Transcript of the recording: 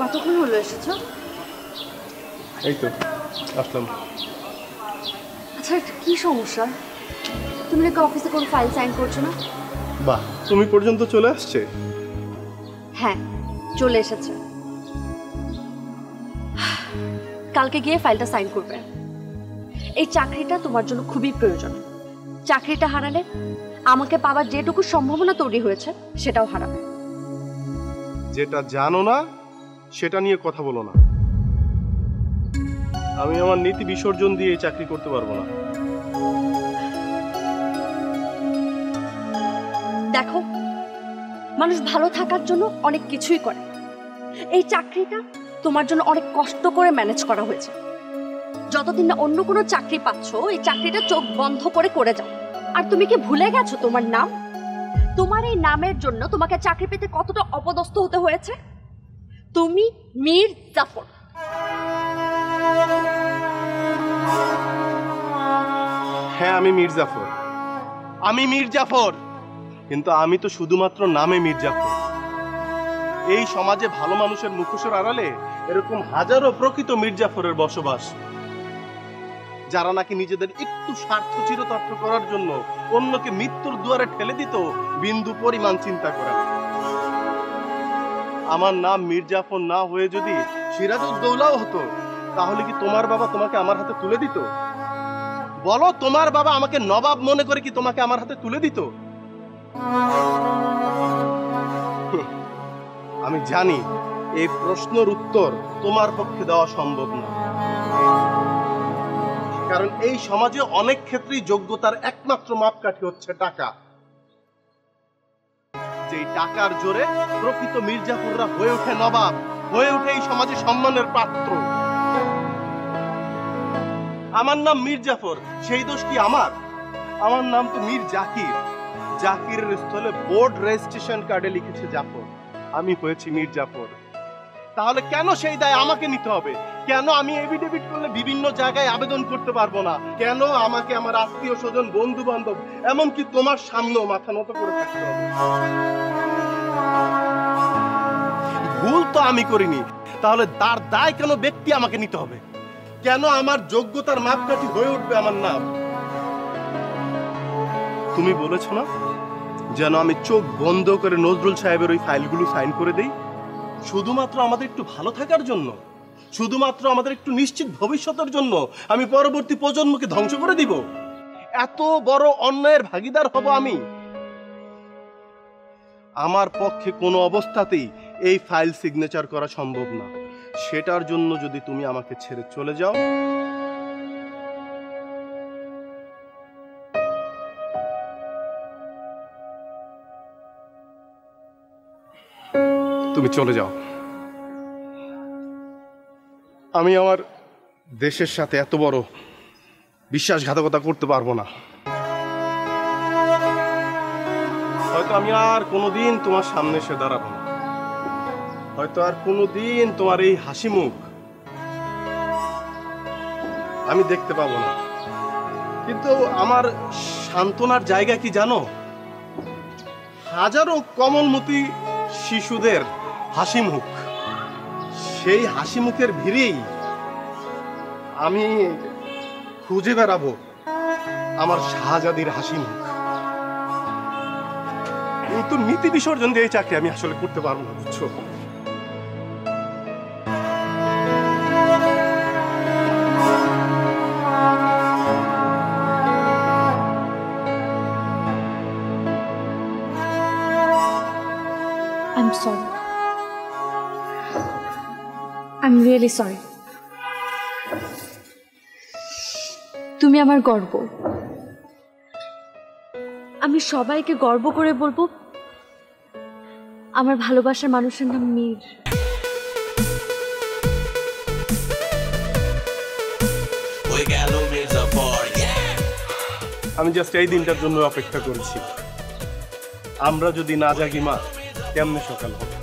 কতক্ষণ হলো এসেছো? এই তো আসলাম। আচ্ছা কি সমস্যা? তুমি নাকি অফিসে কোনো ফাইল সাইন করছো না? বাহ, তুমি পর্যন্ত চলে আসছে। হ্যাঁ চলে এসেছে। কালকে গিয়ে ফাইলটা সাইন করবে। এই চাকরিটা তোমার জন্য খুবই প্রয়োজন। চাকরিটা হারালে আমাকে পাওয়ার যেটুকু সম্ভাবনা তৈরি হয়েছে সেটাও হারাবে। যেটা জানো না সেটা নিয়ে কথা বলো না। আমি আমার নীতি বিসর্জন দিয়ে এই চাকরি করতে পারবো না। দেখো, মানুষ ভালো থাকার জন্য অনেক কিছুই করে। এই চাকরিটা তোমার জন্য অনেক কষ্ট করে ম্যানেজ করা হয়েছে। যতদিন না অন্য কোনো চাকরি পাচ্ছ এই চাকরিটা চোখ বন্ধ করে যাও। আর তুমি কি ভুলে গেছো তোমার নাম? তোমার এই নামের জন্য তোমাকে চাকরি পেতে কতটা অপদস্থ হতে হয়েছে। তুমি মীর জাফর। হ্যাঁ আমি মীর জাফর, আমি মীর জাফর, কিন্তু আমি তো শুধুমাত্র নামে মীর জাফর। এই সমাজে ভালো মানুষের মুখোশের আড়ালে এরকম হাজারো প্রকৃত মীর জাফরের বসবাস, যারা নাকি নিজেদের একটু স্বার্থ চিরতর্থ করার জন্য অন্যকে মৃত্যুর দুয়ারে ঠেলে দিত বিন্দু পরিমাণ চিন্তা করে। আমার নাম মীর জাফর না হয়ে যদি সিরাজউদ্দৌলাও হতো, তাহলে কি তোমার বাবা তোমাকে আমার হাতে তুলে দিত? বলো, তোমার বাবা আমাকে নবাব মনে করে কি তোমাকে আমার হাতে তুলে দিত? আমি জানি এই প্রশ্নের উত্তর তোমার পক্ষে দেওয়া সম্ভব না, কারণ এই সমাজে অনেক ক্ষেত্রেই যোগ্যতার একমাত্র মাপকাঠি হচ্ছে টাকা। যেই টাকার জোরে প্রকৃত মির্জাপুররা হয়ে ওঠে নবাব, হয়ে ওঠে এই সমাজে সম্মানের পাত্র। আমার নাম মীর জাফর, সেই দোষ কি আমার? আমার নাম তো মীর জাকির। জাকিরের স্থলে বোর্ড রেজিস্ট্রেশন কার্ডে লিখেছে জাফর, আমি হয়েছি মীর জাফর। তাহলে কেন সেই দায় আমাকে নিতে হবে? কেন আমি এফিডেভিট করলে বিভিন্ন জায়গায় আবেদন করতে পারবো না? কেন আমাকে আমার আত্মীয় স্বজন, বন্ধু বান্ধব, এমনকি তোমার সামনেও মাথা নত করে থাকতে হবে? ভুল তো আমি করিনি, তাহলে তার দায় কেন ব্যক্তি আমাকে নিতে হবে? কেন আমার যোগ্যতার মাপকাঠি হয়ে উঠবে আমার নাম? তুমি বলেছ না যেন আমি চোখ বন্ধ করে নজরুল সাহেবের ওই ফাইলগুলো সাইন করে দেই, শুধুমাত্র আমাদের একটু ভালো থাকার জন্য, শুধুমাত্র আমাদের একটু নিশ্চিত ভবিষ্যতের জন্য আমি পরবর্তী প্রজন্মকে ধ্বংস করে দিব? এত বড় অন্যায়ের ভাগীদার হব আমি? আমার পক্ষে কোনো অবস্থাতেই এই ফাইল সিগনেচার করা সম্ভব না। সেটার জন্য যদি তুমি আমাকে ছেড়ে চলে যাও, তুমি চলে যাও। আমি আমার দেশের সাথে এত বড় বিশ্বাসঘাতকতা করতে পারবো না। হয়তো আমি আর কোনোদিন তোমার সামনে এসে দাঁড়াবো না, হয়তো আর কোনোদিন তোমার এই হাসি মুখ আমি দেখতে পাবো না, কিন্তু আমার সান্ত্বনার জায়গা কি জানো? হাজারো কমলমতি শিশুদের হাসি মুখ, সেই হাসি মুখের ভিড়েই আমি খুঁজে বেড়াবো আমার শাহজাদির হাসি মুখ। কিন্তু নীতি বিসর্জন দিয়ে এই চাকরি আমি আসলে করতে পারবো না, বুঝছো? I'm sorry. I'm really sorry. তুমি আমার গর্ব। আমি সবাইকে গর্ব করে বলবো আমার ভালোবাসার মানুষের নাম মীর। আমি জাস্ট এই দিনটার জন্য অপেক্ষা করছি। আমরা যদি না জাগি মা, কেমনে সকাল হবে?